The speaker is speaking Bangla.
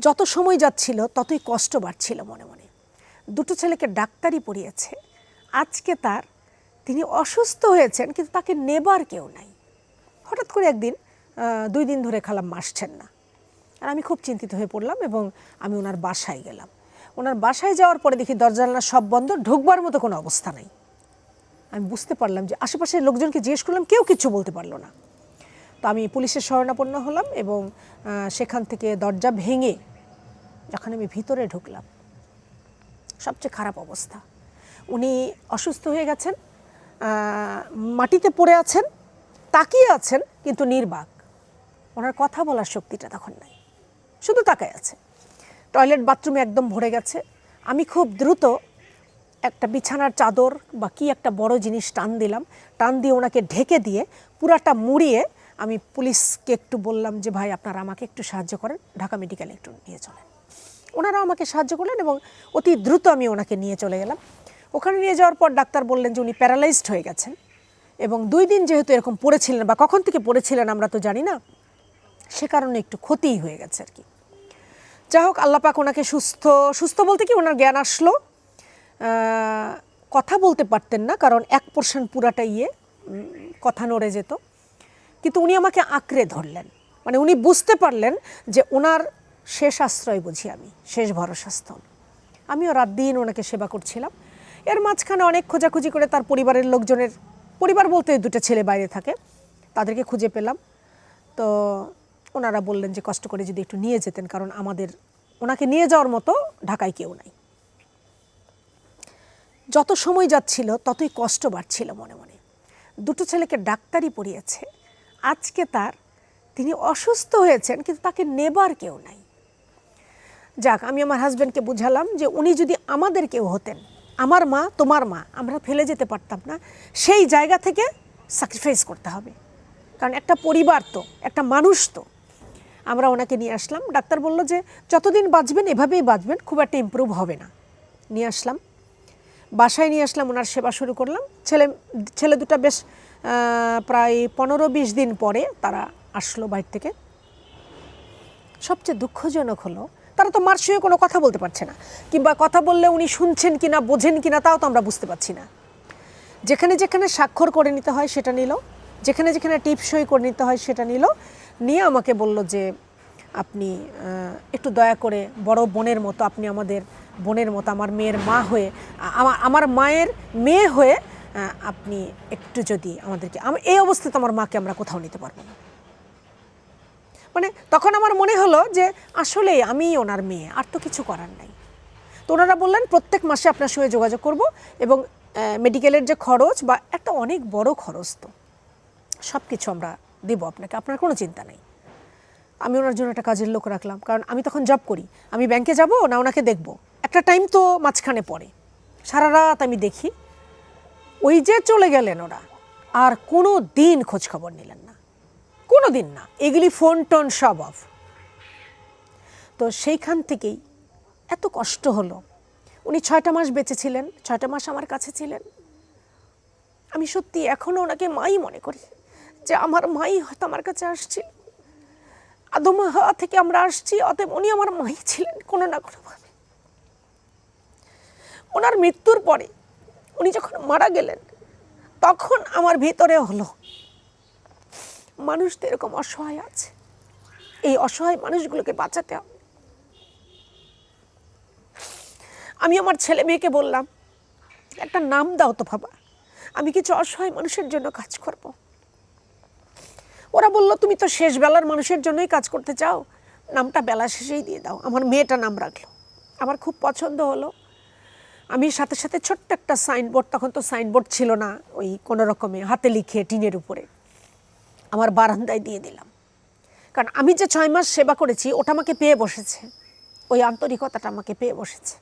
যত সময় যাচ্ছিল ততই কষ্ট বাড়ছিল মনে মনে। দুটো ছেলেকে ডাক্তারি পড়িয়েছে, আজকে তিনি অসুস্থ হয়েছেন কিন্তু তাকে নেবার কেউ নাই। হঠাৎ করে একদিন 2 দিন ধরে খালাম আসছেন না, আর আমি খুব চিন্তিত হয়ে পড়লাম এবং আমি ওনার বাসায় গেলাম। ওনার বাসায় যাওয়ার পরে দেখি দরজা জানালা সব বন্ধ, ঢুকবার মতো কোনো অবস্থা নাই। আমি বুঝতে পারলাম যে আশেপাশের লোকজনকে জিজ্ঞেস করলাম, কেউ কিচ্ছু বলতে পারলো না। তো আমি পুলিশের শরণাপন্ন হলাম এবং সেখান থেকে দরজা ভেঙে যখন আমি ভিতরে ঢুকলাম, সবচেয়ে খারাপ অবস্থা। উনি অসুস্থ হয়ে গেছেন, মাটিতে পড়ে আছেন, তাকিয়ে আছেন কিন্তু নির্বাক। ওনার কথা বলার শক্তিটা তখন নাই, শুধু তাকায় আছে। টয়লেট বাথরুমে একদম ভরে গেছে। আমি খুব দ্রুত একটা বিছানার চাদর বা কি একটা বড় জিনিস টান দিলাম, টান দিয়ে ওনাকে ঢেকে দিয়ে পুরাটা মুড়িয়ে আমি পুলিশকে একটু বললাম যে ভাই আপনারা আমাকে একটু সাহায্য করেন, ঢাকা মেডিকেলে একটু নিয়ে চলেন। ওনারা আমাকে সাহায্য করলেন এবং অতি দ্রুত আমি ওনাকে নিয়ে চলে গেলাম। ওখানে নিয়ে যাওয়ার পর ডাক্তার বললেন যে উনি প্যারালাইজড হয়ে গেছেন এবং 2 দিন যেহেতু এরকম পড়েছিলেন বা কখন থেকে পড়েছিলেন আমরা তো জানি না, সে কারণে একটু ক্ষতিই হয়ে গেছে আর কি। যাই হোক, আল্লাহ পাক ওনাকে সুস্থ বলতে কি ওনার জ্ঞান আসলো, কথা বলতে পারতেন না কারণ 1% পুরাটা কথা নড়ে যেত, কিন্তু উনি আমাকে আঁকড়ে ধরলেন। মানে উনি বুঝতে পারলেন যে ওনার শেষ আশ্রয় বুঝি আমি, শেষ ভরসাস্থল। আমিও রাত দিন ওনাকে সেবা করছিলাম। এর মাঝখানে অনেক খোঁজাখুঁজি করে তার পরিবারের লোকজনের, পরিবার বলতে 2টা ছেলে বাইরে থাকে, তাদেরকে খুঁজে পেলাম। তো ওনারা বললেন যে কষ্ট করে যদি একটু নিয়ে যেতেন, কারণ আমাদের ওনাকে নিয়ে যাওয়ার মতো ঢাকায় কেউ নাই। যত সময় যাচ্ছিল ততই কষ্ট বাড়ছিল মনে মনে। দুটো ছেলেকে ডাক্তারি পড়িয়েছে, আজকে তিনি অসুস্থ হয়েছেন কিন্তু তাকে নেবার কেউ নাই। যাক, আমি আমার হাজব্যান্ডকে বুঝালাম যে উনি যদি আমাদের কেউ হতেন, আমার মা তোমার মা, আমরা ফেলে যেতে পারতাম না। সেই জায়গা থেকে স্যাক্রিফাইস করতে হবে, কারণ একটা পরিবার তো, একটা মানুষ তো। আমরা ওনাকে নিয়ে আসলাম। ডাক্তার বলল যে যতদিন বাঁচবেন এভাবেই বাঁচবেন, খুব একটা ইমপ্রুভ হবে না। নিয়ে আসলাম, বাসায় নিয়ে আসলাম, ওনার সেবা শুরু করলাম। ছেলে দুটা বেশ প্রায় 15-20 দিন পরে তারা আসলো বাইরে থেকে। সবচেয়ে দুঃখজনক হলো তারা তো মার সঙ্গে কোনো কথা বলতে পারছে না, কিংবা কথা বললে উনি শুনছেন কিনা বোঝেন কিনা তাও তো আমরা বুঝতে পারছি না। যেখানে যেখানে স্বাক্ষর করে নিতে হয় সেটা নিল, যেখানে যেখানে টিপ সই করে নিতে হয় সেটা নিয়ে আমাকে বলল যে আপনি একটু দয়া করে বড় বোনের মতো, আপনি আমাদের বোনের মতো, আমার মেয়ের মা হয়ে, আমার মায়ের মেয়ে হয়ে আপনি একটু যদি আমাদেরকে, এই অবস্থাতে আমার মাকে আমরা কোথাও নিতে পারবো না। মানে তখন আমার মনে হলো যে আসলে আমি ওনার মেয়ে, আর তো কিছু করার নাই। তো ওনারা বললেন প্রত্যেক মাসে আপনার সঙ্গে যোগাযোগ করব এবং মেডিকেলের যে খরচ বা একটা অনেক বড় খরচ, তো সব কিছু আমরা দেবো আপনাকে, আপনার কোনো চিন্তা নেই। আমি ওনার জন্য একটা কাজের লোক রাখলাম, কারণ আমি তখন জব করি। আমি ব্যাংকে যাব না ওনাকে দেখব, একটা টাইম তো মাঝখানে পড়ে। সারা রাত আমি দেখি। ওই যে চলে গেলেন ওরা, আর কোনো দিন খোঁজ খবর নিলেন না, কোনো দিন না। এগুলি ফোন টোন সব অফ। তো সেইখান থেকেই এত কষ্ট হলো। উনি 6টা মাস বেঁচে ছিলেন, 6টা মাস আমার কাছে ছিলেন। আমি সত্যি এখনও ওনাকে মাই মনে করি, যে আমার মাই হয়তো আমার কাছে আসছিল। আদমা হওয়া থেকে আমরা আসছি, অতএব উনি আমার মাই ছিলেন কোনো না কোনোভাবে। ওনার মৃত্যুর পরে উনি যখন মারা গেলেন, তখন আমার ভিতরে হলো মানুষ তো এরকম অসহায় আছে, এই অসহায় মানুষগুলোকে বাঁচাতে হবে। আমি আমার ছেলে মেয়েকে বললাম, একটা নাম দাও তো বাবা, আমি কিছু অসহায় মানুষের জন্য কাজ করব। ওরা বলল তুমি তো শেষ বেলার মানুষের জন্যই কাজ করতে চাও, নামটা বেলা শেষেই দিয়ে দাও। আমার মেয়েটা নাম রাখলো, আমার খুব পছন্দ হলো। আমি সাথে সাথে ছোট্ট একটা সাইনবোর্ড, তখন তো সাইনবোর্ড ছিল না, ওই কোনো রকমে হাতে লিখে টিনের উপরে আমার বারান্দায় দিয়ে দিলাম। কারণ আমি যে 6 মাস সেবা করেছি ওটা আমাকে পেয়ে বসেছে, ওই আন্তরিকতাটা আমাকে পেয়ে বসেছে।